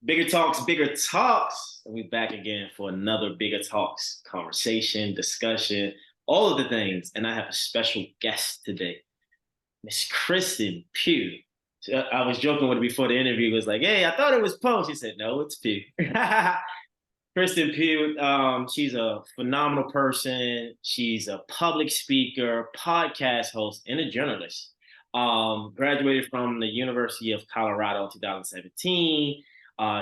Bigger talks, bigger talks. And we back again for another bigger talks conversation, discussion, all of the things. And I have a special guest today, Miss Kristen Pough. So I was joking with her before the interview. Was like, "Hey, I thought it was Poe." She said, "No, it's Pough." Kristen Pough. She's a phenomenal person. She's a public speaker, podcast host, and a journalist. Graduated from the University of Colorado in 2017.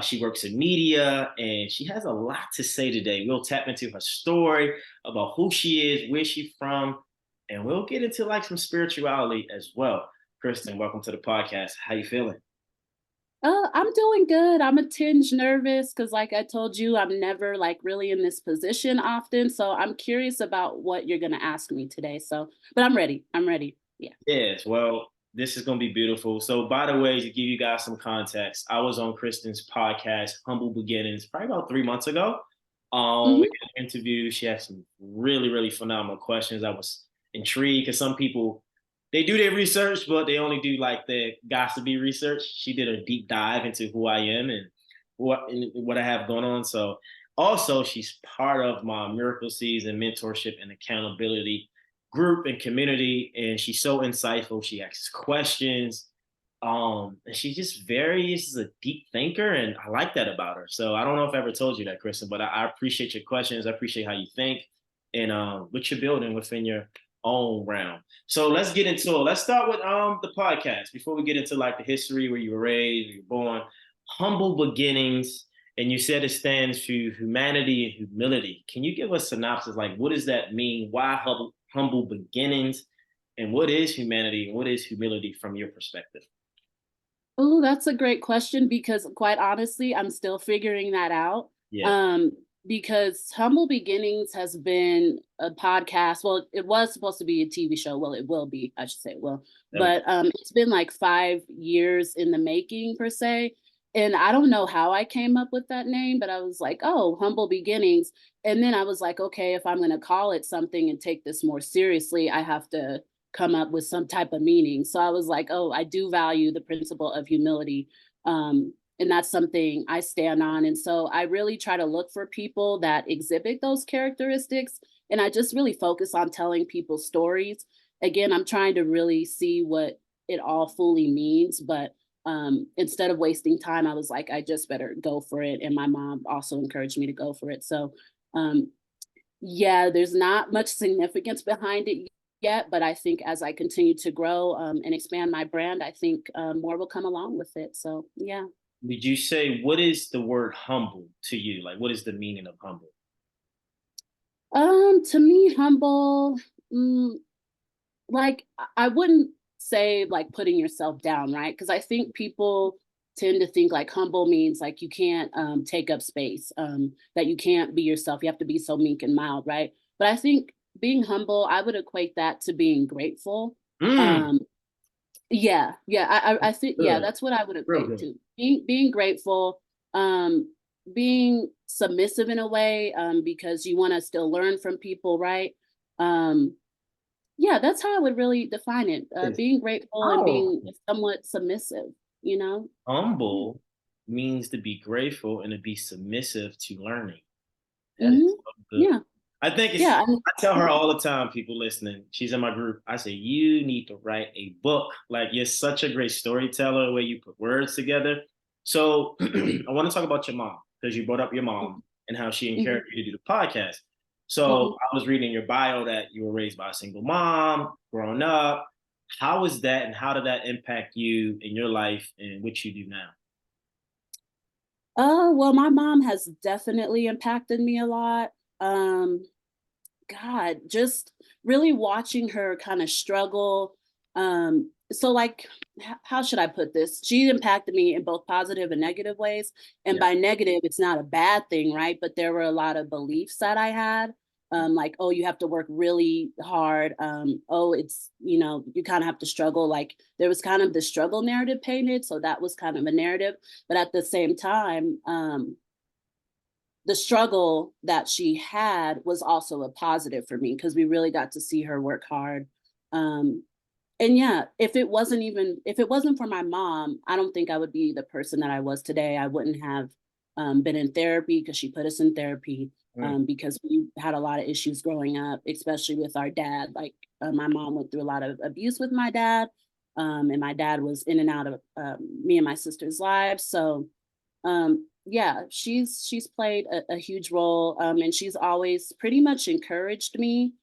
She works in media and she has a lot to say today. We'll tap into her story about who she is, where she's from, and we'll get into like some spirituality as well. Kristen, welcome to the podcast. How you feeling? I'm doing good. I'm a tinge nervous because, like I told you, I'm never like really in this position often. So I'm curious about what you're gonna ask me today. But I'm ready. I'm ready. Yeah. Yes, well, this is going to be beautiful. So, by the way, to give you guys some context, I was on Kristen's podcast, Humble Beginnings, probably about 3 months ago. We Hmm. had an interview. She had some really, really phenomenal questions. I was intrigued because some people they do their research, but they only do like the gossipy research. She did a deep dive into who I am and what I have going on. So, also, she's part of my Miracle Season mentorship and accountability group and community, and she's so insightful. She asks questions, and she's a deep thinker, and I like that about her. So I don't know if I ever told you that, Kristen, but I appreciate your questions. I appreciate how you think and what you're building within your own realm. So let's get into it. Let's start with the podcast before we get into like the history where you were raised, where you were born. Humble beginnings, and you said it stands for humanity and humility. Can you give us a synopsis? Like, what does that mean? Why humble beginnings? And what is humanity and what is humility from your perspective? Oh, that's a great question because, quite honestly, I'm still figuring that out. Yeah. Um, because Humble Beginnings has been a podcast. Well, it was supposed to be a TV show. Well, it will be. I should say it will. Okay. But it's been like 5 years in the making per se. And I don't know how I came up with that name, but I was like, oh, Humble Beginnings. And then I was like, okay, if I'm going to call it something and take this more seriously, I have to come up with some type of meaning. So I was like, oh, I do value the principle of humility. And that's something I stand on. And so I really try to look for people that exhibit those characteristics. And I just really focus on telling people stories. Again, I'm trying to really see what it all fully means. But instead of wasting time, I was like, I just better go for it. And my mom also encouraged me to go for it. So um, yeah, there's not much significance behind it yet, but I think as I continue to grow and expand my brand, I think more will come along with it. So yeah. Did you say what is the word humble to you? Like, what is the meaning of humble? To me, humble, mm, like I wouldn't say like putting yourself down, right? Because I think people tend to think like humble means like you can't take up space, that you can't be yourself. You have to be so meek and mild, right? But I think being humble, I would equate that to being grateful. Mm, Um, Yeah, yeah, I think yeah, good. that's what I would Real equate good. to. Being grateful, being submissive in a way, because you wanna still learn from people, right? Um, yeah, that's how I would really define it, It's being grateful and being powerful. somewhat submissive, you know? Yeah. Humble means to be grateful and to be submissive to learning. That is Mhm. so good. Yeah, I think it's, yeah, I mean I tell her yeah. all the time, people listening, she's in my group. I say, you need to write a book. Like, you're such a great storyteller where you put words together. So, I want to talk about your mom because you brought up your mom Mhm, and how she mhm, encouraged you to do the podcast. So, mhm. I was reading your bio that you were raised by a single mom, growing up. How was that and how did that impact you in your life and what you do now? Well, my mom has definitely impacted me a lot. Um God, just really watching her kind of struggle. So like, how should I put this? She impacted me in both positive and negative ways. And Yeah. by negative, it's not a bad thing, right? But there were a lot of beliefs that I had. Like, oh, you have to work really hard. Oh, it's, you kind of have to struggle. Like there was kind of the struggle narrative painted. So that was kind of a narrative. But at the same time, the struggle that she had was also a positive for me because we really got to see her work hard. Um, And yeah, if it wasn't for my mom, I don't think I would be the person that I was today. I wouldn't have been in therapy because she put us in therapy Mm. because we had a lot of issues growing up, especially with our dad. Like my mom went through a lot of abuse with my dad, and my dad was in and out of me and my sister's lives. So yeah, she's played a huge role, and she's always pretty much encouraged me.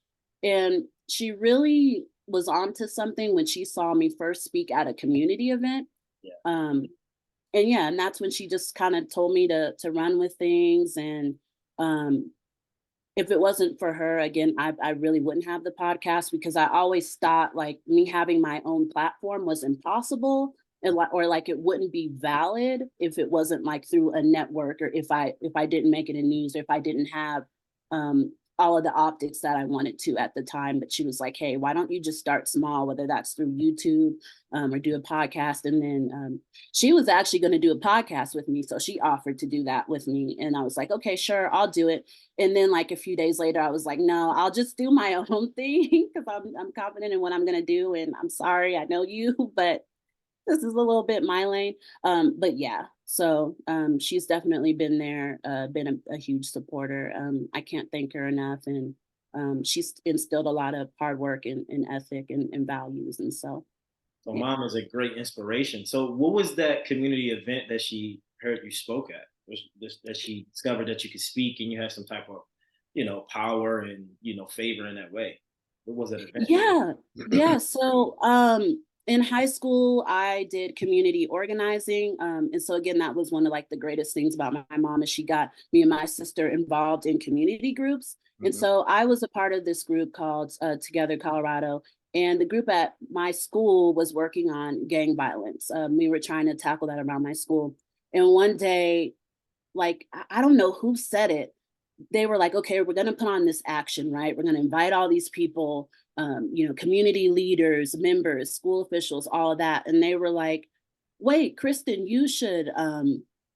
And she really was onto something when she saw me first speak at a community event. Yeah. Um, and yeah, and that's when she just kind of told me to run with things. And um, if it wasn't for her, again, I really wouldn't have the podcast because I always thought like me having my own platform was impossible, and or like it wouldn't be valid if it wasn't like through a network, or if I didn't make it in news, or if I didn't have all of the optics that I wanted to at the time. But she was like, hey, why don't you just start small, whether that's through YouTube or do a podcast. And then she was actually going to do a podcast with me, so she offered to do that with me, and I was like, okay, sure, I'll do it. And then like a few days later, I was like, no, I'll just do my own thing because I'm confident in what I'm gonna do. And I'm sorry, I know you, but this is a little bit my lane. But yeah, so she's definitely been there, been a huge supporter. I can't thank her enough. And she's instilled a lot of hard work and ethic and values. And so So yeah. mom is a great inspiration. So what was that community event that she heard you spoke at? Was this that she discovered that you could speak and you had some type of, power and favor in that way? What was that event? Yeah, yeah. So, in high school, I did community organizing, and so again, that was one of like the greatest things about my mom is she got me and my sister involved in community groups, and Mhm. so I was a part of this group called Together Colorado, and the group at my school was working on gang violence. We were trying to tackle that around my school, and one day, like I don't know who said it, they were like, okay, we're going to put on this action, right? We're going to invite all these people, community leaders, members, school officials, all of that. And they were like, wait, Kristen, you should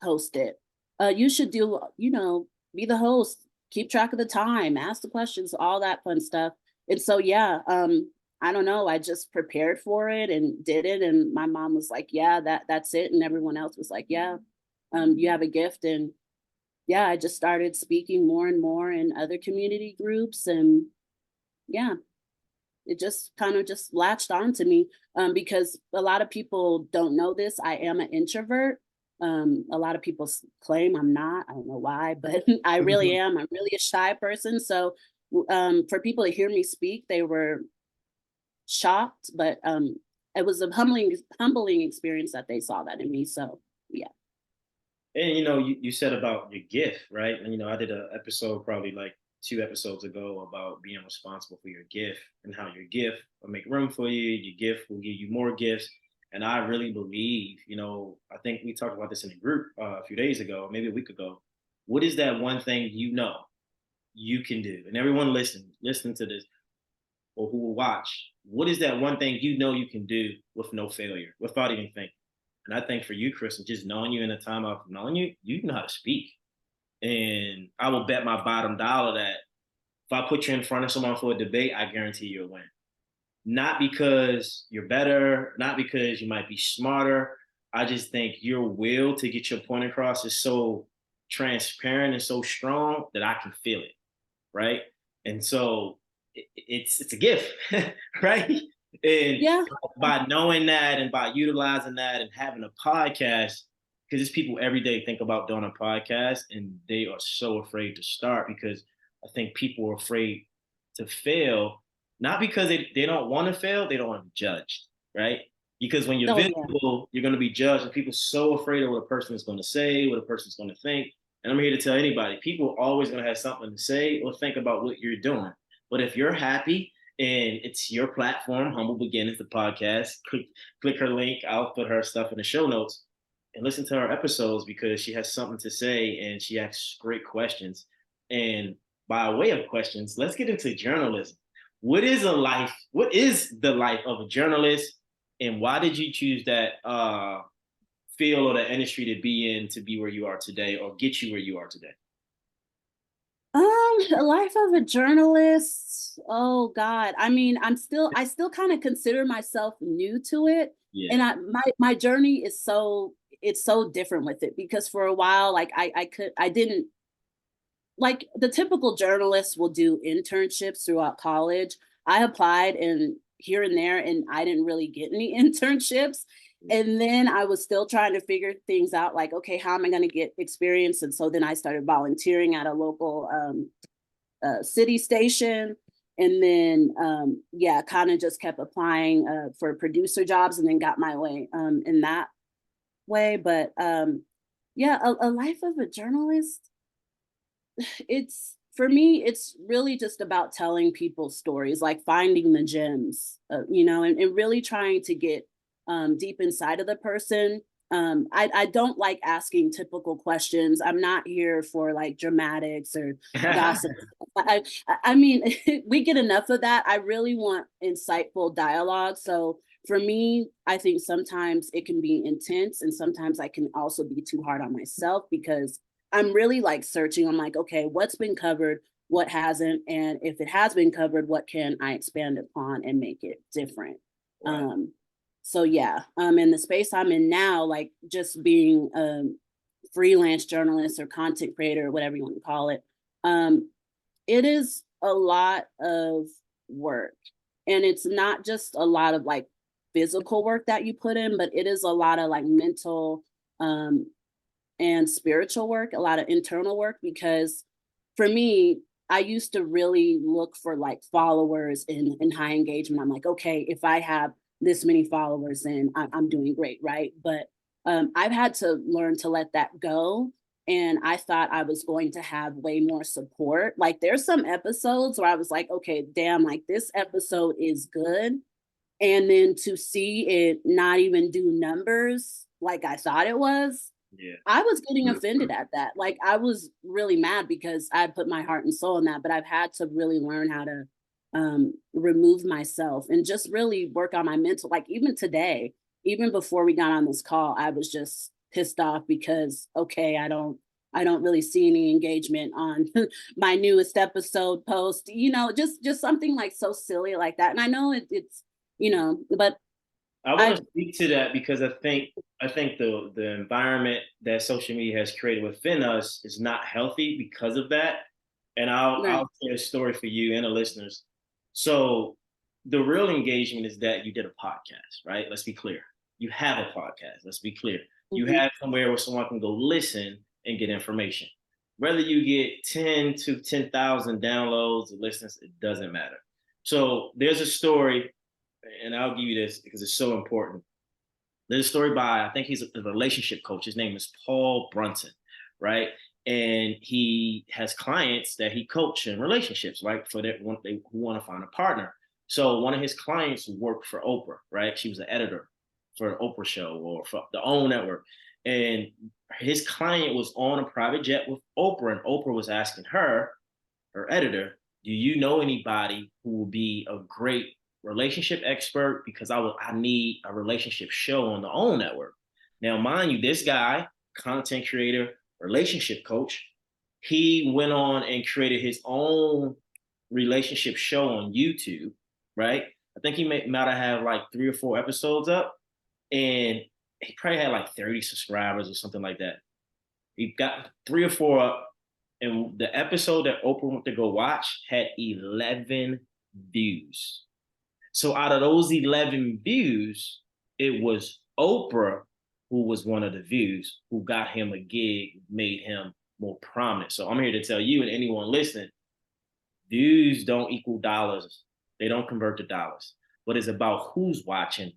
host it. You should do, be the host, keep track of the time, ask the questions, all that fun stuff. And so, yeah, I don't know. I just prepared for it and did it. And my mom was like, yeah, that's it. And everyone else was like, yeah, you have a gift. And yeah, I just started speaking more and more in other community groups. And yeah, it just kind of just latched on to me because a lot of people don't know this. I am an introvert. A lot of people claim I'm not. I don't know why, but I really am. I'm really a shy person. So for people to hear me speak, they were shocked, but it was a humbling experience that they saw that in me. So yeah. And you said about your gift, right? And I did an episode probably like 2 episodes ago about being responsible for your gift and how your gift will make room for you. Your gift will give you more gifts. And I really believe, I think we talked about this in a group a few days ago, maybe a week ago. What is that one thing you can do? And everyone listen to this, or who will watch, what is that one thing you can do with no failure, without even thinking? And I think for you, Chris, just knowing you in the time of knowing you, you know how to speak. And I will bet my bottom dollar that if I put you in front of someone for a debate, I guarantee you'll win. Not because you're better, not because you might be smarter. I just think your will to get your point across is so transparent and so strong that I can feel it, right? And so it's a gift, right? And Yeah. by knowing that and by utilizing that and having a podcast, because there's people every day think about doing a podcast and they are so afraid to start because I think people are afraid to fail, not because they don't want to fail, they don't want to be judged, right? Because when you're Oh yeah. visible, you're going to be judged, and people are so afraid of what a person is going to say, what a person's going to think. And I'm here to tell anybody, people are always going to have something to say or think about what you're doing. But if you're happy and it's your platform, Humble Beginnings, the podcast, click her link. I'll put her stuff in the show notes and listen to her episodes because she has something to say and she asks great questions. And by way of questions, let's get into journalism. What is the life of a journalist, and why did you choose that field or the industry to be in to be where you are today or get you where you are today? A life of a journalist. Oh God. I mean, I still kind of consider myself new to it. Yeah. And my journey is it's so different with it because for a while, like I didn't like the typical journalist will do internships throughout college. I applied and here and there, and I didn't really get any internships. And then I was still trying to figure things out like, okay, how am I going to get experience? And so then I started volunteering at a local city station. And then, yeah, kind of just kept applying for producer jobs and then got my way in that way. But yeah, a life of a journalist, it's for me it's really just about telling people stories, like finding the gems, and really trying to get deep inside of the person. I don't like asking typical questions. I'm not here for like dramatics or gossip. I mean, we get enough of that. I really want insightful dialogue. So for me, I think sometimes it can be intense and sometimes I can also be too hard on myself because I'm really like searching. I'm like, okay, what's been covered, what hasn't, and if it has been covered, what can I expand upon and make it different? Right. So yeah, in the space I'm in now, like just being a freelance journalist or content creator, or whatever you want to call it, it is a lot of work, and it's not just a lot of like physical work that you put in, but it is a lot of like mental um and spiritual work, a lot of internal work, because for me, I used to really look for like followers and high engagement. I'm like, okay, if I have this many followers, then I'm doing great, right? But I've had to learn to let that go. And I thought I was going to have way more support. Like there's some episodes where I was like, okay, damn, like this episode is good. And then to see it not even do numbers like I thought it was, Yeah. I was getting offended at that. Like I was really mad because I put my heart and soul in that, but I've had to really learn how to remove myself and just really work on my mental. Like even today, even before we got on this call, I was just pissed off because okay, I don't really see any engagement on my newest episode post. Just something like so silly like that. And I know it's but I want I to speak to that because I think the environment that social media has created within us is not healthy because of that. And right. I'll share a story for you and the listeners. So the real engagement is that you did a podcast, right? Let's be clear. You have a podcast. Let's be clear. You Mhm. have somewhere where someone can go listen and get information. Whether you get 10 to 10,000 downloads or listens, it doesn't matter. So there's a story, and I'll give you this because it's so important. There's a story by, I think he's a relationship coach. His name is Paul Brunson, right? And he has clients that he coach in relationships, right? For that one, they who want to find a partner. So one of his clients worked for Oprah, right? She was an editor for the Oprah show or for the OWN network. And his client was on a private jet with Oprah, and Oprah was asking her editor, do you know anybody who will be a great relationship expert? Because I need a relationship show on the OWN network. Now, mind you, this guy, content creator, relationship coach, he went on and created his own relationship show on YouTube, right? I think he might have had like 3 or 4 episodes up, and he probably had like 30 subscribers or something like that. He got 3 or 4 up, and the episode that Oprah went to go watch had 11 views. So out of those 11 views, it was Oprah who was one of the views who got him a gig, made him more prominent. So I'm here to tell you and anyone listening, views don't equal dollars. They don't convert to dollars. But it's about who's watching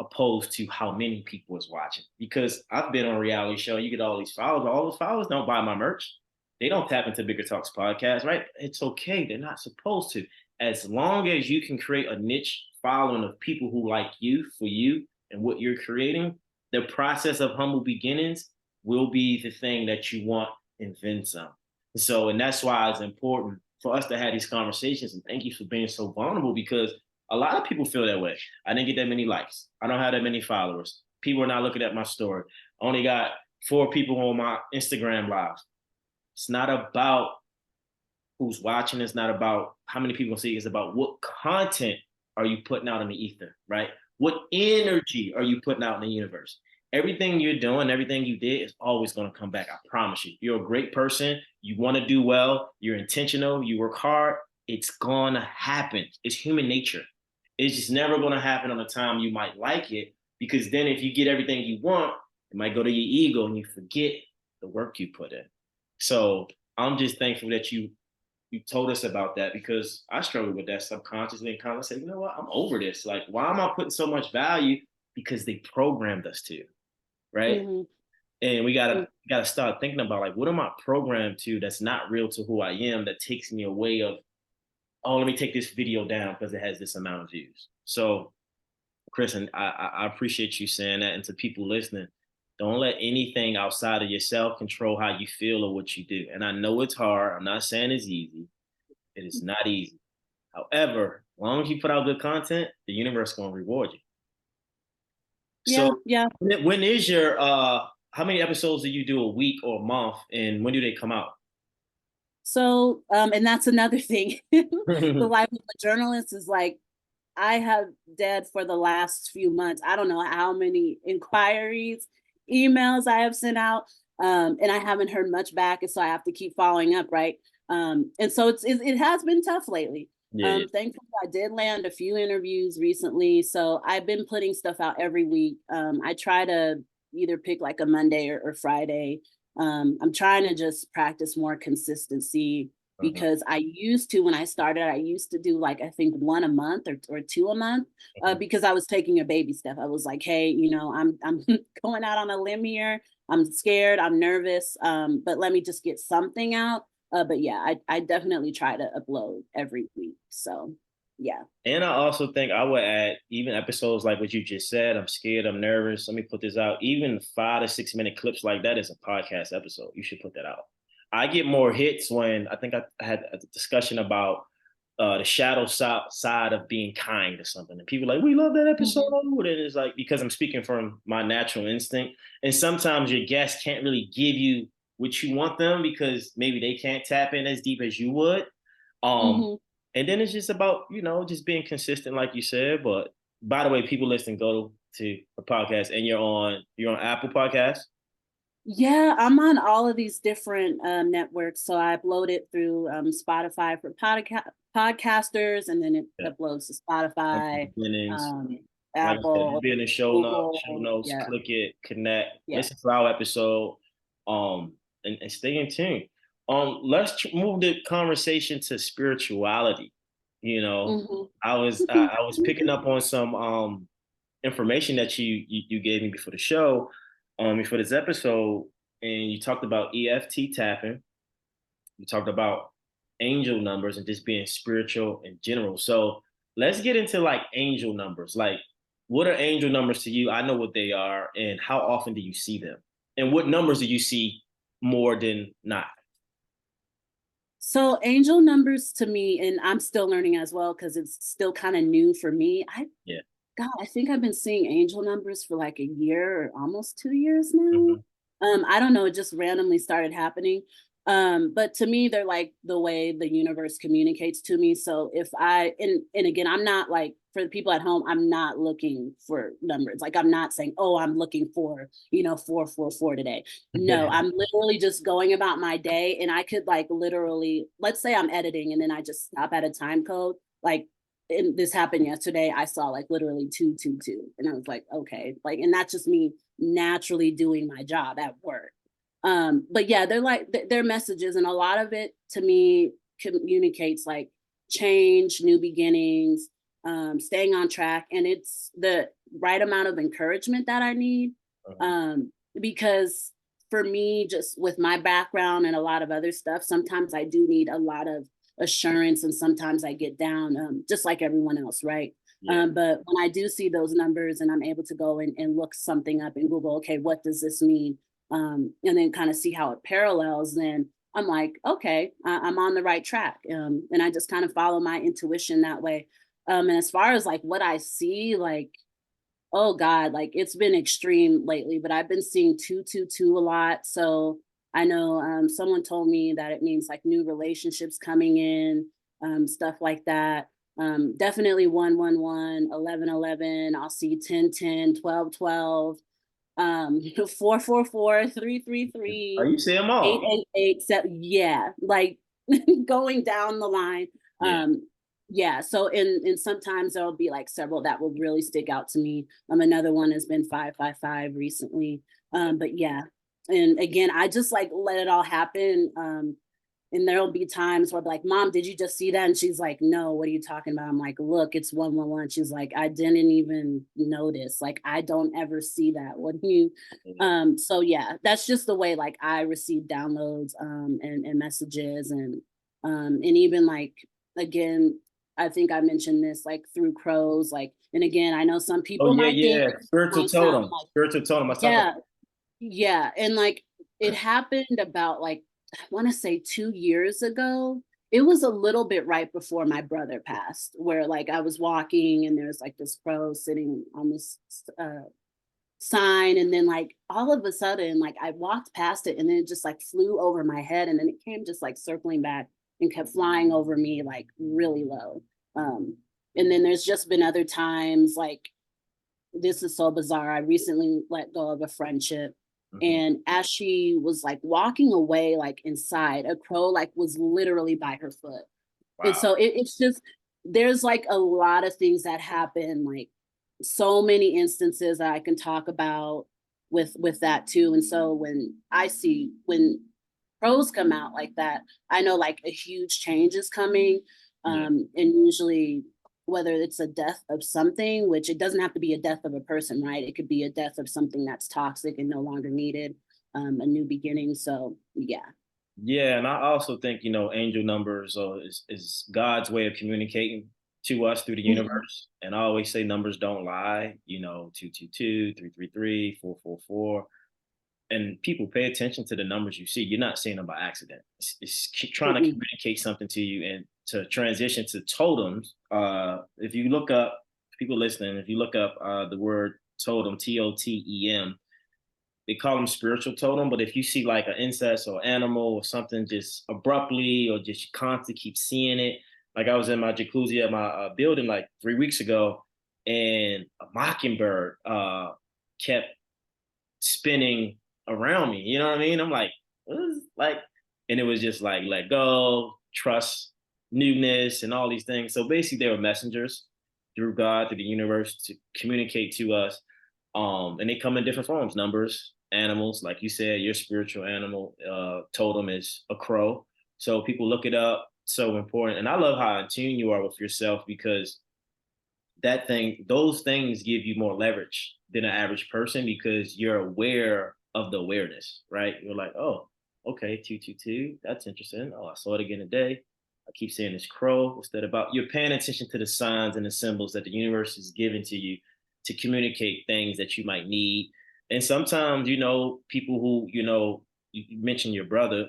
opposed to how many people is watching. Because I've been on a reality show, you get all these followers, but all those followers don't buy my merch. They don't tap into Bigger Talks podcast, right? It's okay. They're not supposed to. As long as you can create a niche following of people who like you for you and what you're creating, the process of humble beginnings will be the thing that you want and then some. So, and that's why it's important for us to have these conversations. And thank you for being so vulnerable because a lot of people feel that way. I didn't get that many likes. I don't have that many followers. People are not looking at my story. I only got 4 people on my Instagram live. It's not about who's watching. It's not about how many people see. It's about what content are you putting out in the ether, right? What energy are you putting out in the universe? Everything you're doing, everything you did is always going to come back. I promise you. You're a great person. You want to do well. You're intentional. You work hard. It's going to happen. It's human nature. It's just never going to happen on a time you might like it, because then if you get everything you want, it might go to your ego and you forget the work you put in. So I'm just thankful that you told us about that, because I struggle with that subconsciously and kind of say, you know what, I'm over this. Like, why am I putting so much value? Because they programmed us to, right? Mm-hmm. And we gotta start thinking about, like, what am I programmed to that's not real to who I am, that takes me away of, oh, let me take this video down because it has this amount of views. So, Kristen, I appreciate you saying that. And to people listening, don't let anything outside of yourself control how you feel or what you do. And I know it's hard. I'm not saying it's easy. It is not easy. However, as long as you put out good content, the universe is going to reward you. Yeah, So yeah. when is your how many episodes do you do a week or a month, and when do they come out? So, and that's another thing. The life of a journalist is like, I have dead for the last few months. I don't know how many inquiries, emails I have sent out, and I haven't heard much back, and so I have to keep following up, right? And so it has been tough lately. Yeah, yeah. Thankfully, I did land a few interviews recently, so I've been putting stuff out every week. I try to either pick like a Monday or Friday. I'm trying to just practice more consistency, Uh-huh. because I used to, when I started, I used to do like, I think one a month or two a month, Uh-huh. because I was taking a baby step. I was like, hey, I'm going out on a limb here. I'm scared, I'm nervous, but let me just get something out. But yeah, I definitely try to upload every week. So yeah. And I also think I would add even episodes like what you just said. I'm scared, I'm nervous. Let me put this out. Even 5 to 6 minute clips like that is a podcast episode. You should put that out. I get more hits when I think I had a discussion about the shadow side of being kind or something. And people are like, we love that episode. Mhm. And it's like, because I'm speaking from my natural instinct. And sometimes your guests can't really give you what you want them because maybe they can't tap in as deep as you would. Um, Mhm. and then it's just about, just being consistent, like you said. But by the way, people listening, go to a podcast, and you're on Apple Podcasts. Yeah, I'm on all of these different networks. So I upload it through Spotify for podcasters, and then it Yeah. uploads to Humble Spotify, beginnings. um, Like I said, it'll Apple, be in the show Google. notes. Yeah, Click it, connect, yeah. listen to our episode, and stay in tune. Let's move the conversation to spirituality. You know, Hmm. I was picking up on some information that you gave me before the show, before this episode, and you talked about EFT tapping. You talked about angel numbers and just being spiritual in general. So let's get into like angel numbers. Like, what are angel numbers to you? I know what they are, and how often do you see them? And what numbers do you see more than not? So angel numbers to me, and I'm still learning as well because it's still kind of new for me. Yeah. God, I think I've been seeing angel numbers for like a year or almost 2 years now. Mhm. I don't know, it just randomly started happening. But to me, they're like the way the universe communicates to me. So if and again, I'm not like, for the people at home, I'm not looking for numbers. Like, I'm not saying, oh, I'm looking for, 444 today. No, I'm literally just going about my day, and I could like literally, let's say I'm editing and then I just stop at a time code. Like, and this happened yesterday. I saw like literally 222, and I was like, okay, like, and that's just me naturally doing my job at work. But yeah, they're like they're messages, and a lot of it to me communicates like change, new beginnings, staying on track, and it's the right amount of encouragement that I need. Mhm. Because for me, just with my background and a lot of other stuff, sometimes I do need a lot of assurance, and sometimes I get down, just like everyone else, right? Yeah. But when I do see those numbers and I'm able to go and look something up in Google, okay, what does this mean? And then kind of see how it parallels, then I'm like, okay, I'm on the right track. And I just kind of follow my intuition that way. And as far as like what I see, like, oh God, like it's been extreme lately, but I've been seeing 222 a lot. So I know someone told me that it means like new relationships coming in, stuff like that. Definitely 111, 1111. I'll see 1010, 1212, 444, Oh, 333, you see them all. 888. Yeah, like going down the line. Yeah. Um, yeah, so and sometimes there'll be like several that will really stick out to me. Another one has been 555 recently. But yeah, and again, I just like let it all happen. And there'll be times where I'll be like, Mom, did you just see that? And she's like, No, what are you talking about? I'm like, look, it's 111. She's like, I didn't even notice. Like, I don't ever see that. What do you so yeah, that's just the way like I receive downloads and messages and even like again, I think I mentioned this like through crows, like and again, I know some Oh people yeah, might think yeah. it Spiritual might sound totem. like Spiritual totem. I talk about. yeah, yeah, and, like, it happened about, like, I wanna say 2 years ago. It was a little bit right before my brother passed, where, like, I was walking and there's, like, this crow sitting on this sign, and then, like, all of a sudden, like, I walked past it, and then it just, like, flew over my head, and then it came just, like, circling back and kept flying over me, like, really low. Um, and then there's just been other times, like, this is so bizarre. I recently let go of a friendship. Mhm. And as she was like walking away, like inside, a crow like was literally by her foot. And Wow. so it's just there's like a lot of things that happen, like so many instances that I can talk about with that too. And so when crows come out like that, I know like a huge change is coming. Yeah. And usually whether it's a death of something, which it doesn't have to be a death of a person, right? It could be a death of something that's toxic and no longer needed, a new beginning. So yeah. Yeah, and I also think angel numbers is God's way of communicating to us through the Mhm. universe. And I always say numbers don't lie. 222, 333, 444. And people pay attention to the numbers you see. You're not seeing them by accident. It's trying to Mm-mm. communicate something to you. And to transition to totems, if you look up people listening, if you look up the word totem, TOTEM, they call them spiritual totem. But if you see like an insect or animal or something just abruptly or just constantly keep seeing it, like I was in my jacuzzi at my building like 3 weeks ago, and a mockingbird kept spinning around me. You know what I mean? I'm like, what is like, and it was just like let go, trust, newness, and all these things. So basically, they were messengers through God, through the universe to communicate to us. And they come in different forms, numbers, animals, like you said, your spiritual animal totem is a crow. So people look it up. So important. And I love how in tune you are with yourself because those things give you more leverage than an average person because you're aware of the awareness, right? You're like, oh, okay, 222, that's interesting. Oh, I saw it again today. I keep seeing this crow. What's that about? You're paying attention to the signs and the symbols that the universe is giving to you to communicate things that you might need. And sometimes, people who, you mentioned your brother,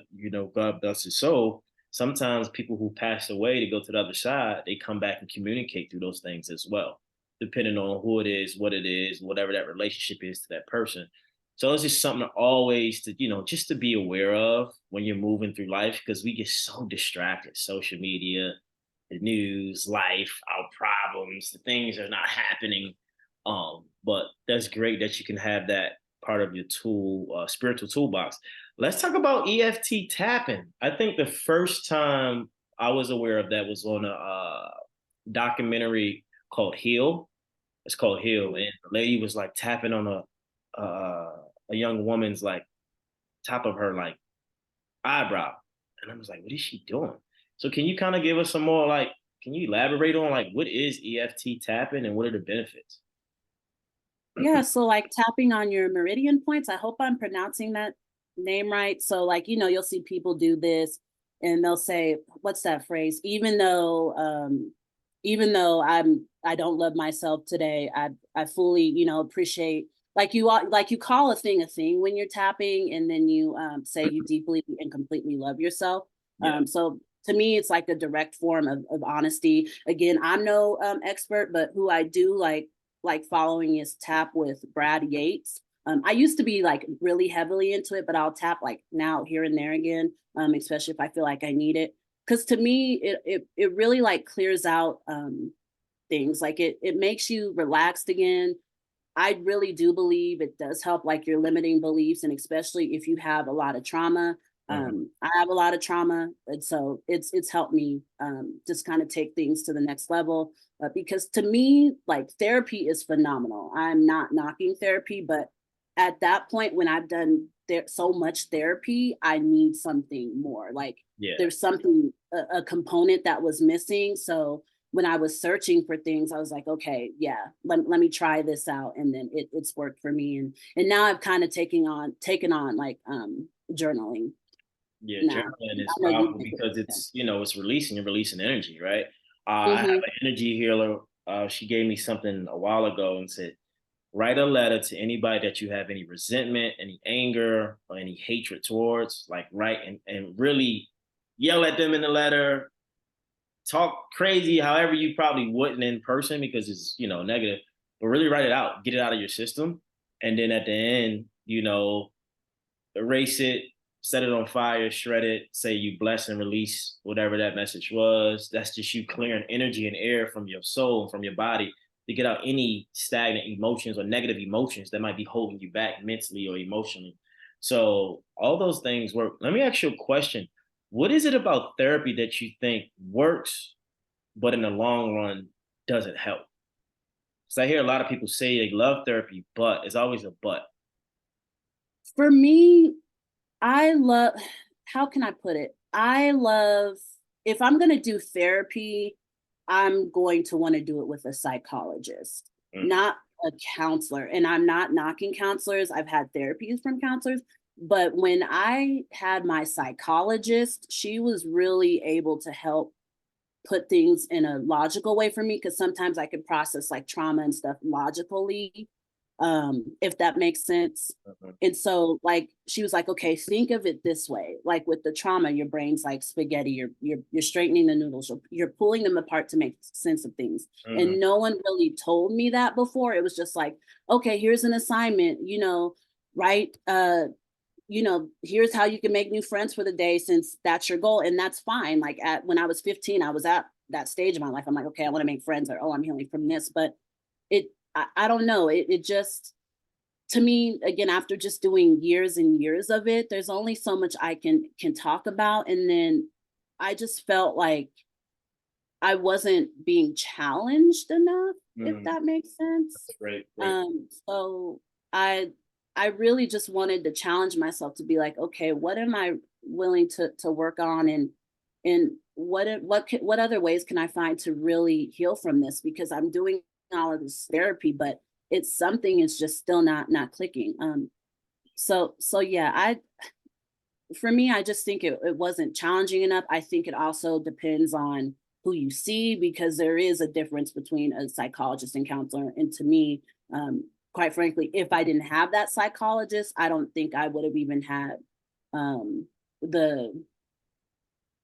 God bless his soul. Sometimes people who pass away to go to the other side, they come back and communicate through those things as well, depending on who it is, what it is, whatever that relationship is to that person. So it's just something to always just to be aware of when you're moving through life because we get so distracted. Social media, the news, life, our problems, the things are not happening. But that's great that you can have that part of your spiritual toolbox. Let's talk about EFT tapping. I think the first time I was aware of that was on a documentary called Heal. It's called Heal, and the lady was like tapping on a young woman's like top of her like eyebrow, and I was like, what is she doing? So can you kind of give us some more like? Can you elaborate on like what is EFT tapping and what are the benefits? Yeah, so like tapping on your meridian points, I hope I'm pronouncing that name right. So like, you'll see people do this and they'll say, what's that phrase? Even though I don't love myself today, I fully, appreciate like you call a thing when you're tapping and then you say you deeply and completely love yourself. Yeah, So to me, it's like a direct form of honesty. Again, I'm no expert, but who I do like following is Tap with Brad Yates. I used to be like really heavily into it, but I'll tap like now here and there again, especially if I feel like I need it. Because to me, it really like clears out things. Like it makes you relaxed again. I really do believe it does help like your limiting beliefs, and especially if you have a lot of trauma. Mhm. I have a lot of trauma, and so it's helped me just kind of take things to the next level. Because to me, like therapy is phenomenal. I'm not knocking therapy, but at that point when I've done so much therapy, I need something more. Like Yeah. there's something a component that was missing. So when I was searching for things, I was like, okay, yeah, let me try this out. And then it's worked for me. And now I've kind of taken on like journaling Yeah, now. journaling is I know you powerful take it. because it's, you know, it's releasing, you're releasing energy, right? I have Hmm. an energy healer. She gave me something a while ago and said, write a letter to anybody that you have any resentment, any anger, or any hatred towards. Like, write and really yell at them in the letter, talk crazy, however you probably wouldn't in person because it's, you know, negative, but really write it out, get it out of your system. And then at the end, you know, erase it, set it on fire, shred it, say you bless and release whatever that message was. That's just you clearing energy and air from your soul, from your body to get out any stagnant emotions or negative emotions that might be holding you back mentally or emotionally. So all those things work. Let me ask you a question. What is it about therapy that you think works, but in the long run doesn't help? Because I hear a lot of people say they love therapy, but it's always a but. For me, I love, how can I put it? I love, if I'm going to do therapy, I'm going to want to do it with a psychologist, Mhm. not a counselor. And I'm not knocking counselors. I've had therapies from counselors. But when I had my psychologist, she was really able to help put things in a logical way for me, because sometimes I could process like trauma and stuff logically, if that makes sense. Mhm. And so like she was like, okay, think of it this way. Like with the trauma, your brain's like spaghetti. You're straightening the noodles. You're pulling them apart to make sense of things. Mhm. And no one really told me that before. It was just like, okay, here's an assignment, right? Here's how you can make new friends for the day, since that's your goal. And that's fine. Like when I was 15, I was at that stage of my life. I'm like, okay, I want to make friends, or, oh, I'm healing from this. But I don't know. It just, to me, again, after just doing years and years of it, there's only so much I can talk about. And then I just felt like I wasn't being challenged enough, if Mhm. that makes sense. Great, great. So I I really just wanted to challenge myself to be like, okay, what am I willing to work on, and what other ways can I find to really heal from this? Because I'm doing all of this therapy, but it's something is just still not clicking. So yeah, I for me, I just think it wasn't challenging enough. I think it also depends on who you see, because there is a difference between a psychologist and counselor. And to me, quite frankly, if I didn't have that psychologist, I don't think I would have even had um, the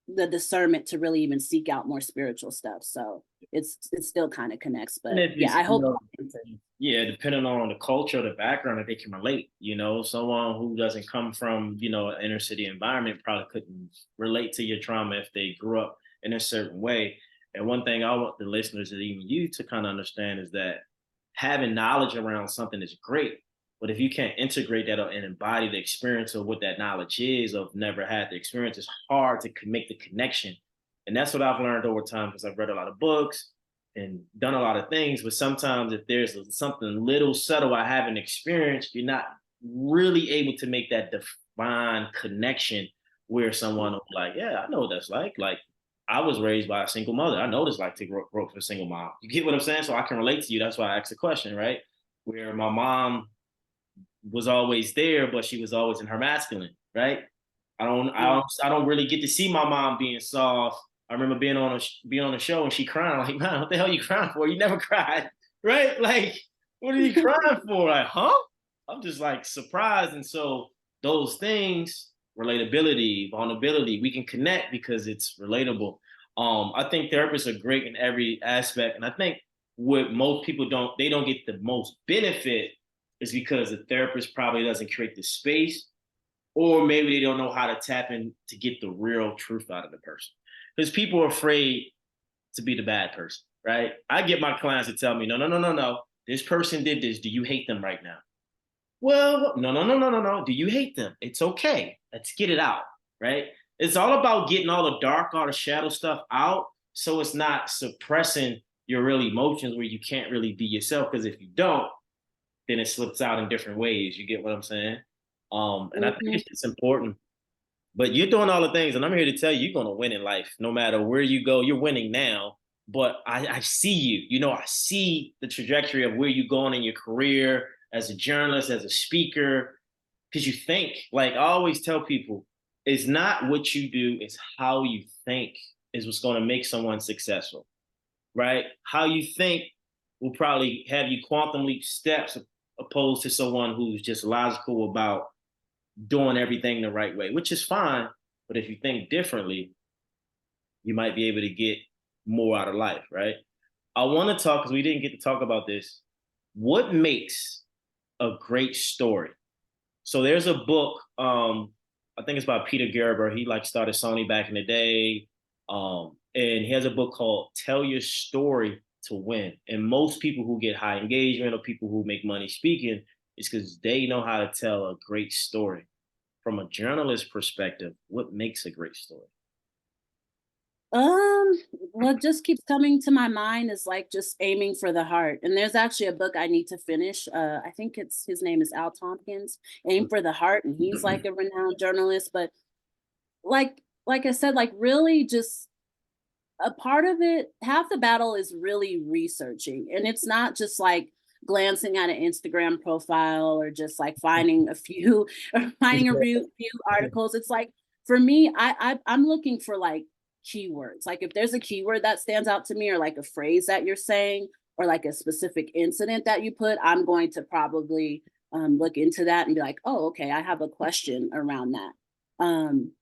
the discernment to really even seek out more spiritual stuff. So it still kind of connects. And But if yeah, it's, I you hope know, that answered. yeah, depending on the culture, the background that they can relate, you know, someone who doesn't come from, you know, an inner city environment probably couldn't relate to your trauma if they grew up in a certain way. And one thing I want the listeners and even you to kind of understand is that having knowledge around something is great. But if you can't integrate that and embody the experience of what that knowledge is, of never had the experience, it's hard to make the connection. And that's what I've learned over time because I've read a lot of books and done a lot of things. But sometimes if there's something little subtle I haven't experienced, you're not really able to make that divine connection where someone will be like, yeah, I know what that's like. Like I was raised by a single mother. I know what it's like to grow up with a single mom. You get what I'm saying? So I can relate to you. That's why I asked the question, right? Where my mom was always there, but she was always in her masculine, right? Mm. I don't really get to see my mom being soft. I remember being on a show and she crying like, man, what the hell are you crying for? You never cried, right? Like, what are you crying for? Like, huh? I'm just like surprised. And so those things, relatability, vulnerability, we can connect because it's relatable. I think therapists are great in every aspect, and I think what most people don't, they don't get the most benefit is because the therapist probably doesn't create the space, or maybe they don't know how to tap in to get the real truth out of the person. Because people are afraid to be the bad person, right? I get my clients to tell me, no, no, no, no, no. This person did this. Do you hate them right now? Well, no, no, no, no, no, no. Do you hate them? It's okay. Let's get it out, right? It's all about getting all the dark, all the shadow stuff out, so it's not suppressing your real emotions where you can't really be yourself. Because if you don't, then it slips out in different ways. You get what I'm saying? And I think Mhm. it's just important. But you're doing all the things, and I'm here to tell you, you're gonna win in life, no matter where you go. You're winning now, but I see you. You know, I see the trajectory of where you're going in your career as a journalist, as a speaker, because you think. Like I always tell people, it's not what you do, it's how you think is what's going to make someone successful, right? How you think will probably have you quantum leap steps opposed to someone who's just logical about doing everything the right way, which is fine. But if you think differently, you might be able to get more out of life, right? I want to talk because we didn't get to talk about this. What makes a great story? So there's a book, I think it's by Peter Gerber. He like started Sony back in the day. And he has a book called Tell Your Story to Win. And most people who get high engagement or people who make money speaking is because they know how to tell a great story. From a journalist perspective, what makes a great story? Um, what just keeps coming to my mind is like just aiming for the heart. And there's actually a book I need to finish. I think it's his name is Al Tompkins, Aim for the Heart, and he's like a renowned journalist. But like I said, like really just a part of it, half the battle is really researching. And it's not just like glancing at an Instagram profile or just like finding a few or finding few articles. It's like for me, I'm looking for like keywords. Like if there's a keyword that stands out to me or like a phrase that you're saying or like a specific incident that you put, I'm going to probably look into that and be like, oh, okay, I have a question around that. Um,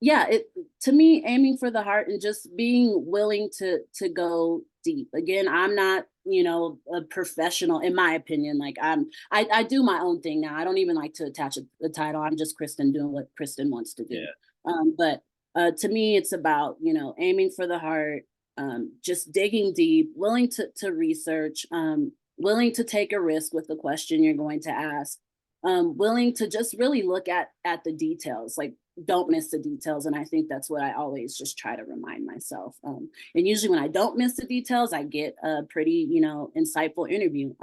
yeah, it to me aiming for the heart and just being willing to go deep. Again, I'm not, a professional in my opinion. Like I do my own thing now. I don't even like to attach a title. I'm just Kristen doing what Kristen wants to do. Yeah, But to me it's about, aiming for the heart, just digging deep, willing to research, willing to take a risk with the question you're going to ask, willing to just really look at the details. Like don't miss the details. And I think that's what I always just try to remind myself. And usually when I don't miss the details, I get a pretty, insightful interview.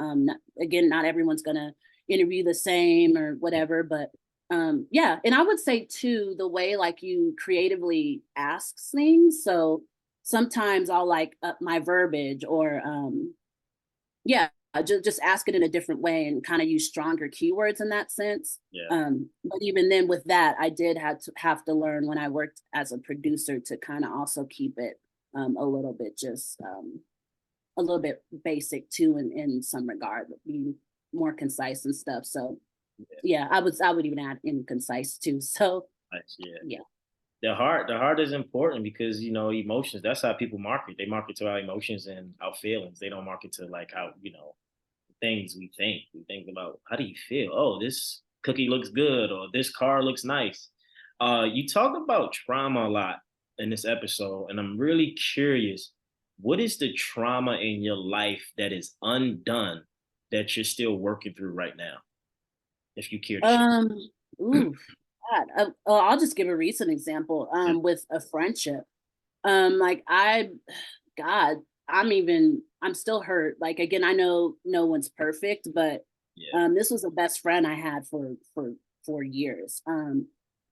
Again, not everyone's going to interview the same or whatever, but yeah. And I would say too, the way like you creatively ask things. So sometimes I'll like up my verbiage or, yeah, just ask it in a different way and kind of use stronger keywords in that sense. yeah, But even then, with that, I did have to learn when I worked as a producer to kind of also keep it a little bit just a little bit basic too, in some regard, but being more concise and stuff. So yeah. yeah, I would even add in concise too. So Nice, yeah. yeah. The heart is important because emotions. That's how people market. They market to our emotions and our feelings. They don't market to like how things we think. We think about how do you feel? Oh, this cookie looks good, or this car looks nice. You talk about trauma a lot in this episode, and I'm really curious. What is the trauma in your life that is undone that you're still working through right now? If you care to share. Um, ooh, God, I'll just give a recent example. Yeah, With a friendship. Like God, I'm still hurt. Like again, I know no one's perfect, but yeah, this was a best friend I had for 4 years.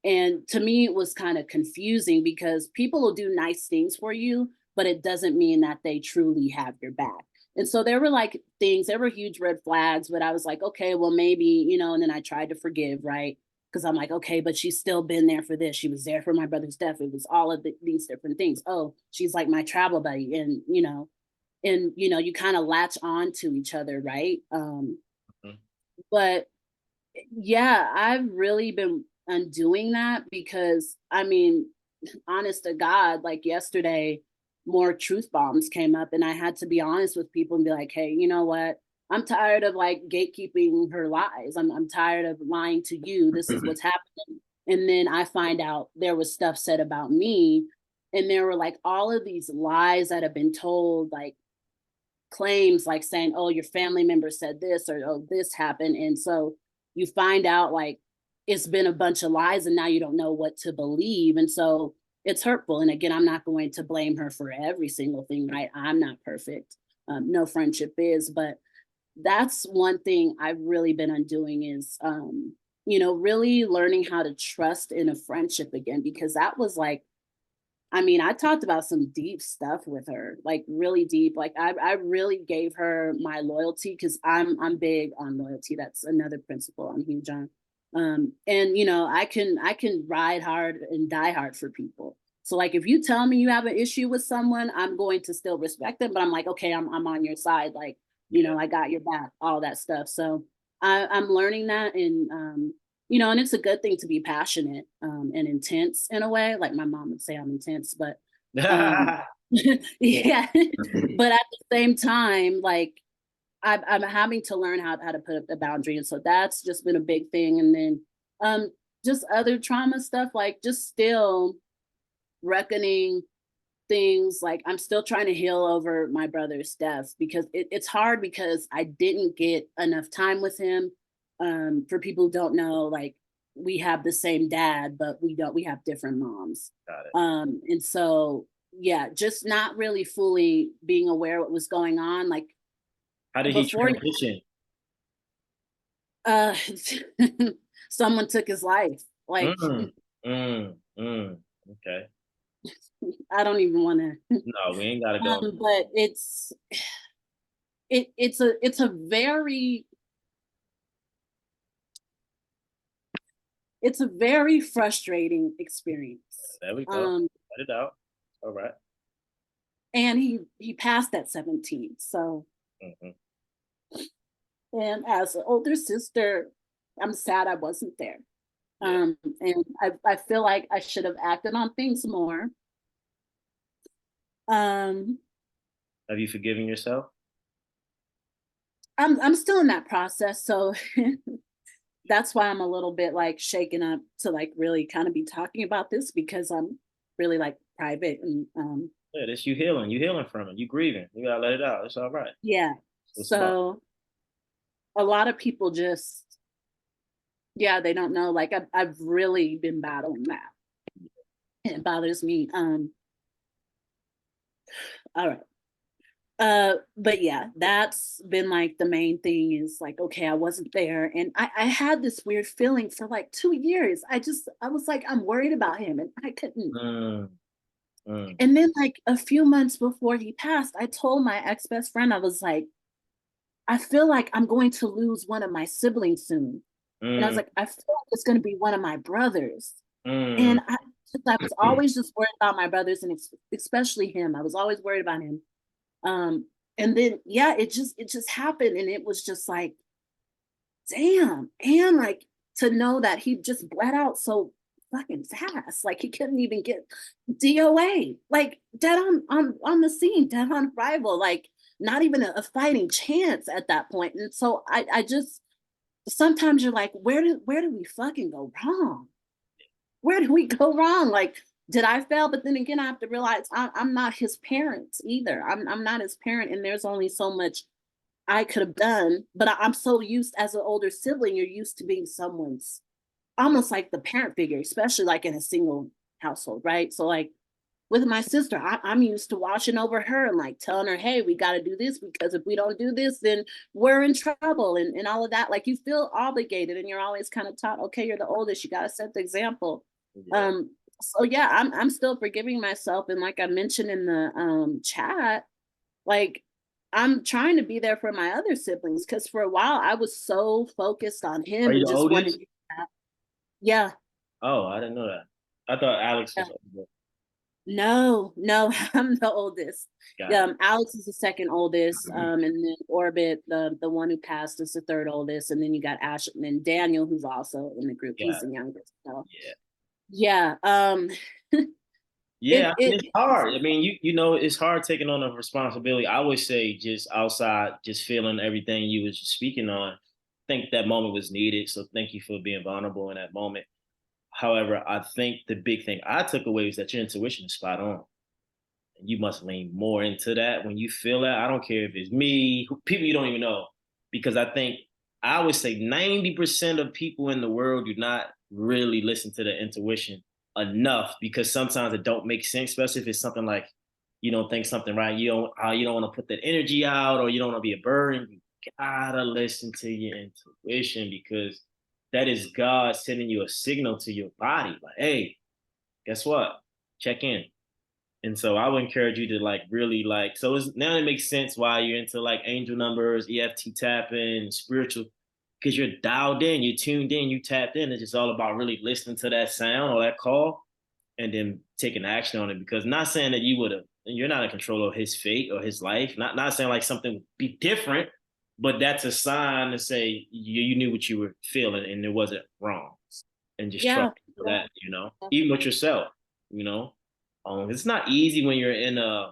And to me, it was kind of confusing because people will do nice things for you, but it doesn't mean that they truly have your back. And so there were like things, there were huge red flags, but I was like, okay, well, maybe, and then I tried to forgive, right? Because I'm like, okay, but she's still been there for this. She was there for my brother's death. It was all of these different things. Oh, she's like my travel buddy, and you kind of latch on to each other, right? mhm, But yeah, I've really been undoing that because I mean, honest to God, like yesterday, more truth bombs came up, and I had to be honest with people and be like, hey, you know what? I'm tired of like gatekeeping her lies. I'm tired of lying to you. This is what's happening. And then I find out there was stuff said about me. And there were like all of these lies that have been told, like claims like saying, oh, your family member said this, or oh, this happened. And so you find out like it's been a bunch of lies and now you don't know what to believe. And so it's hurtful. And again, I'm not going to blame her for every single thing, right? I'm not perfect. No friendship is, but that's one thing I've really been undoing is, really learning how to trust in a friendship again, because that was like, I mean, I talked about some deep stuff with her, like really deep. Like I really gave her my loyalty because I'm big on loyalty. That's another principle I'm huge on. And I can ride hard and die hard for people. So like if you tell me you have an issue with someone, I'm going to still respect them, but I'm like, okay, I'm on your side. Like, Yeah. I got your back, all that stuff. So I'm learning that, and and it's a good thing to be passionate and intense in a way. Like my mom would say I'm intense, but um yeah. But at the same time, like I'm having to learn how to put up the boundary. And so that's just been a big thing. And then just other trauma stuff, like just still reckoning things. Like I'm still trying to heal over my brother's death because it's hard because I didn't get enough time with him. For people who don't know, like we have the same dad, but we have different moms. Got it. And so yeah, just not really fully being aware what was going on. Like How did he before transition? uh someone took his life. Like Mm, okay. I don't even want to No, we ain't gotta go. but it's a very frustrating experience. There we go. Let it out. All right. And he passed at 17. So, Mhm. and as an older sister, I'm sad I wasn't there. Yeah. And I feel like I should have acted on things more. Um, Have you forgiven yourself? I'm still in that process, so that's why I'm a little bit like shaken up to like really kind of be talking about this because I'm really like private and Yeah, that's you healing. You healing from it. You grieving. You gotta let it out. It's all right. yeah. That's what it's about. So a lot of people just, yeah, they don't know. Like I've really been battling that. It bothers me. All right. But yeah, that's been like the main thing is like, okay, I wasn't there. And I had this weird feeling for like 2 years. I was like, I'm worried about him and I couldn't. Mm, mm, And then like a few months before he passed, I told my ex-best friend, I was like, I feel like I'm going to lose one of my siblings soon. And I was mm, like, I feel like it's going to be one of my brothers. mm. And I was always just worried about my brothers and especially him. I was always worried about him. Um, and then yeah, it just happened, and it was just like, damn, and like to know that he just bled out so fucking fast, like he couldn't even get DOA, like dead on the scene, dead on arrival, like not even a fighting chance at that point. And so I just sometimes you're like, where do we fucking go wrong? Where did we go wrong? Like, did I fail? But then again, I have to realize I'm not his parent either. I'm not his parent, and there's only so much I could have done. But I'm so used as an older sibling, you're used to being someone's almost like the parent figure, especially like in a single household, right? So like with my sister, I'm used to watching over her and like telling her, hey, we got to do this because if we don't do this, then we're in trouble and all of that. Like you feel obligated and you're always kind of taught, okay, you're the oldest, you got to set the example. Yeah. So yeah, I'm still forgiving myself. And like I mentioned in the chat, like I'm trying to be there for my other siblings because for a while I was so focused on Are him you and the just wanted, oldest? yeah, Oh, I didn't know that. I thought Alex yeah. was older. No, no, I'm the oldest. Got it. Alex is the second oldest, and then Orbit, the one who passed, is the third oldest, and then you got Ash, and then Daniel, who's also in the group. He's Got the it. youngest. So Yeah. yeah, Yeah, It I mean, it it's hard. I mean, you know, it's hard taking on a responsibility. I would say just outside, just feeling everything you was speaking on. I think that moment was needed. So thank you for being vulnerable in that moment. However, I think the big thing I took away is that your intuition is spot on. And you must lean more into that when you feel that. I don't care if it's me, people you don't even know, because I think I would say 90% of people in the world do not really listen to their intuition enough because sometimes it don't make sense, especially if it's something like you don't think something right. You don't want to put that energy out or you don't want to be a burden. You gotta listen to your intuition because that is God sending you a signal to your body. Like, hey, guess what? Check in. And so I would encourage you to like really like so it's now it makes sense why you're into like angel numbers, EFT tapping, spiritual, because you're dialed in, you're tuned in, you tapped in. It's just all about really listening to that sound or that call and then taking action on it. Because not saying that you would have you're not in control of his fate or his life. Not saying like something would be different, but that's a sign to say you knew what you were feeling and it wasn't wrong. And just trust yeah, that, even with yourself, you know. It's not easy when you're in I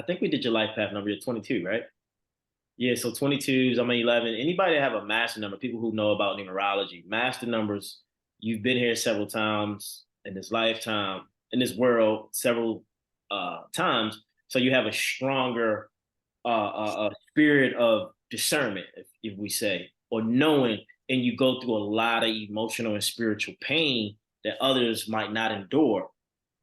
think we did your life path number. You're 22, right? Yeah, so 22s, I'm 11. Anybody that have a master number, people who know about numerology, master numbers, you've been here several times in this lifetime, in this world, several times. So you have a stronger spirit of discernment, if we say, or knowing, and you go through a lot of emotional and spiritual pain that others might not endure.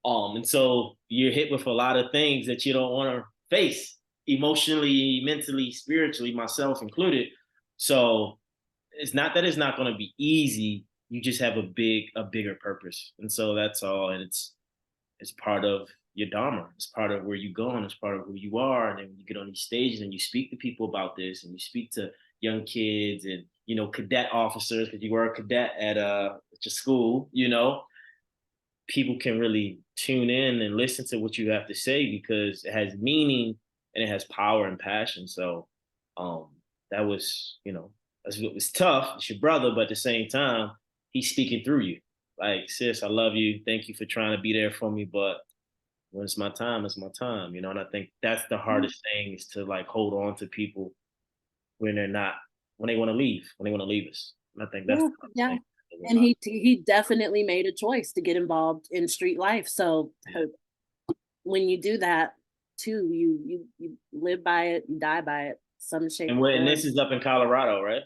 And so you're hit with a lot of things that you don't want to face emotionally, mentally, spiritually, myself included. So it's not that it's not going to be easy. You just have a bigger purpose, and so that's all. And it's part of your dharma. It's part of where you're going. It's part of who you are. And then you get on these stages and you speak to people about this, and you speak to young kids and cadet officers because you were a cadet at your school. People can really tune in and listen to what you have to say because it has meaning and it has power and passion. So um that was, that's what was tough. It's your brother, but at the same time, he's speaking through you. Like, sis, I love you. Thank you for trying to be there for me. But when it's my time, it's my time, and I think that's the hardest thing is to like hold on to people when they're not when they want to leave, when they want to leave us. And I think that's yeah, the hardest yeah. thing. And he definitely made a choice to get involved in street life. So when you do that too, you live by it, you die by it, some shape or And form. this is up in Colorado, right?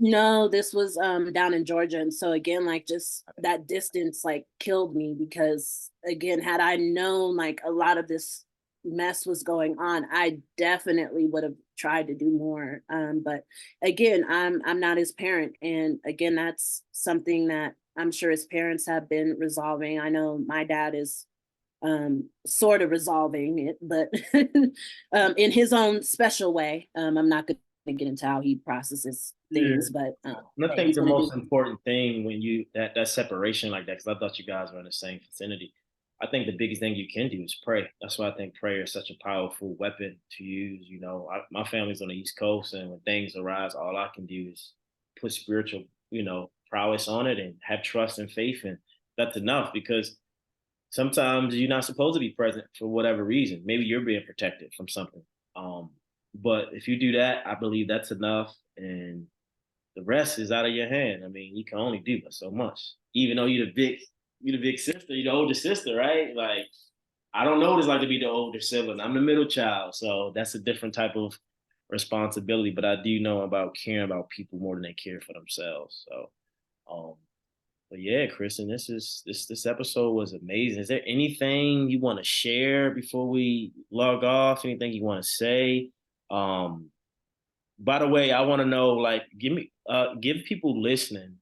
No, this was down in Georgia. And so again, like just that distance like killed me because again, had I known like a lot of this mess was going on, I definitely would have tried to do more. But again, I'm not his parent. And again, that's something that I'm sure his parents have been resolving. I know my dad is sort of resolving it, but in his own special way. I'm not going to get into how he processes Yeah. things, but And I hey, think he's the going to do. most important thing when you that separation like that, because I thought you guys were in the same vicinity. I think the biggest thing you can do is pray. That's why I think prayer is such a powerful weapon to use. My family's on the East Coast, and when things arise, all I can do is put spiritual, prowess on it and have trust and faith, and that's enough because sometimes you're not supposed to be present for whatever reason. Maybe you're being protected from something. Um, but if you do that, I believe that's enough, and the rest is out of your hand. I mean, you can only do but so much. Even though you're the big sister, you're the older sister, right? Like, I don't know what it's like to be the older sibling. I'm the middle child, so that's a different type of responsibility. But I do know about caring about people more than they care for themselves. So, um, but yeah, Kristen, this episode was amazing. Is there anything you want to share before we log off? Anything you want to say? Um, by the way, I want to know, like, give people listening,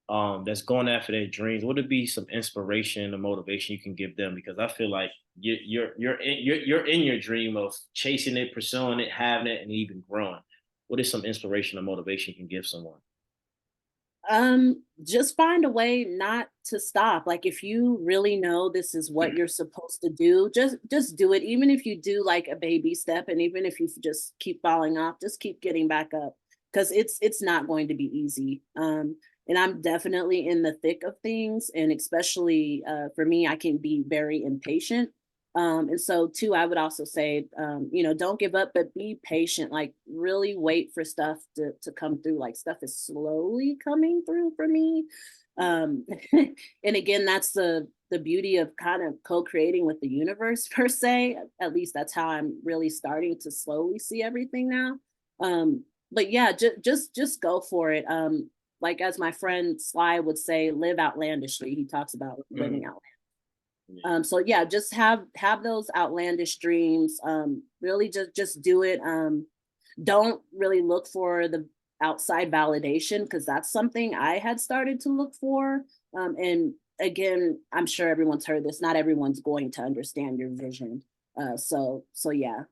that's going after their dreams. What would be some inspiration or motivation you can give them? Because I feel like you're in your dream of chasing it, pursuing it, having it, and even growing. What is some inspiration or motivation you can give someone? Just find a way not to stop. Like if you really know this is what you're supposed to do, just do it. Even if you do like a baby step, and even if you just keep falling off, just keep getting back up because it's not going to be easy. and I'm definitely in the thick of things. And especially for me, I can be very impatient. And so too, I would also say, don't give up, but be patient. Like really wait for stuff to come through. Like stuff is slowly coming through for me. Um, and again, that's the beauty of kind of co-creating with the universe per se. At least that's how I'm really starting to slowly see everything now. But yeah, just go for it. Like as my friend Sly would say, live outlandishly. He talks about living out. So yeah, just have those outlandish dreams. Really just do it. Don't really look for the outside validation, because that's something I had started to look for. And again, I'm sure everyone's heard this. Not everyone's going to understand your vision. So yeah,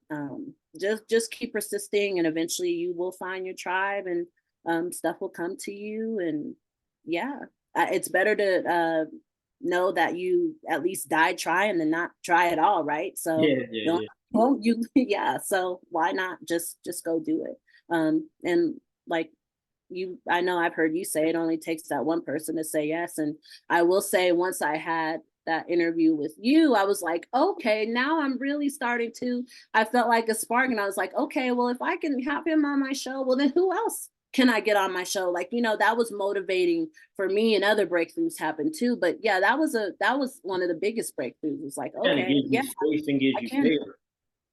just keep persisting, and eventually you will find your tribe, and stuff will come to you. And yeah, it's better to know that you at least died trying than not try at all, right? So Yeah, yeah, don't yeah. won't you yeah, so why not just go do it. And like I know I've heard you say it only takes that one person to say yes. And I will say, once I had that interview with you, I was like, okay, now I'm really starting to, I felt like a spark, and I was like, okay, well, if I can have him on my show, well, then who else can I get on my show? Like, that was motivating for me, and other breakthroughs happened too. But yeah, that was one of the biggest breakthroughs. It was like, And it okay, gives you yeah, space and gives I you can. favor.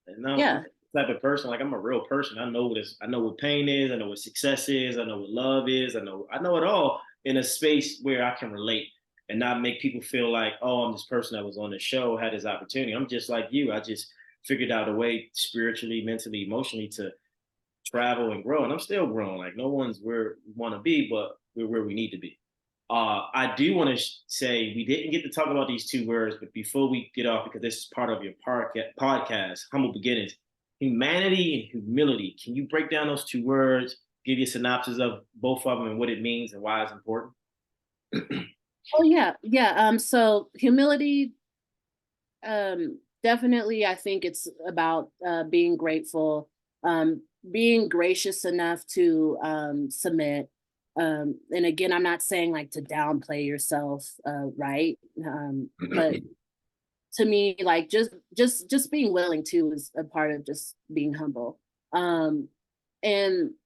And I'm Yeah. the type of person, like I'm a real person. I know this. I know what pain is. I know what success is. I know what love is. I know it all in a space where I can relate and not make people feel like, oh, I'm this person that was on the show, had this opportunity. I'm just like you. I just figured out a way spiritually, mentally, emotionally to travel and grow. And I'm still growing. Like no one's where we want to be, but we're where we need to be. I do want to say we didn't get to talk about these two words, but before we get off, because this is part of your podcast, Humble Beginnings, humanity and humility. Can you break down those two words, give you a synopsis of both of them and what it means and why it's important? Oh yeah, yeah. So humility, definitely, I think it's about being grateful, being gracious enough to submit. And again, I'm not saying like to downplay yourself, right? But to me, like just being willing to is a part of just being humble. And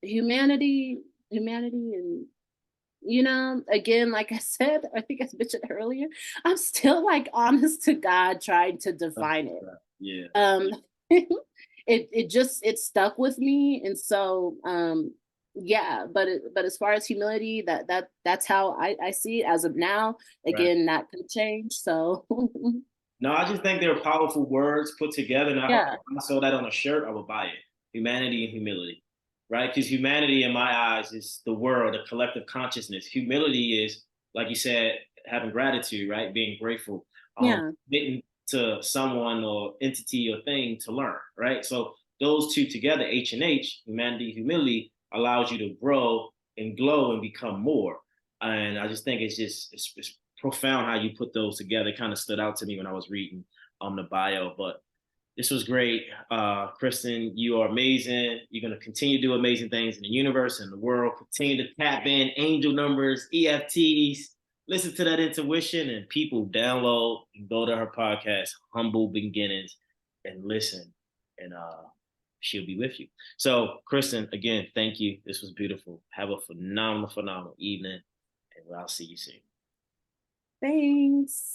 humanity, and again, like I said, I think I mentioned earlier, I'm still like honest to God trying to define it. Yeah. Um it stuck with me. And so yeah, but as far as humility, that's how I see it as of now. Right. Again, that could change. So No, I just think they're powerful words put together. Now, if yeah, I saw that on a shirt, I would buy it. Humanity and humility, right? Because humanity, in my eyes, is the world, a collective consciousness. Humility is, like you said, having gratitude, right? Being grateful, yeah, committing to someone or entity or thing to learn, right? So those two together, H and H, humanity, humility, allows you to grow and glow and become more. And I just think it's profound how you put those together. It kind of stood out to me when I was reading the bio. But this was great. Kristen, you are amazing. You're going to continue to do amazing things in the universe and the world. Continue to tap in angel numbers, EFTs, listen to that intuition, and people download and go to her podcast, Humble Beginnings, and listen. And she'll be with you. So, Kristen, again, thank you. This was beautiful. Have a phenomenal, phenomenal evening, and I'll see you soon. thanks.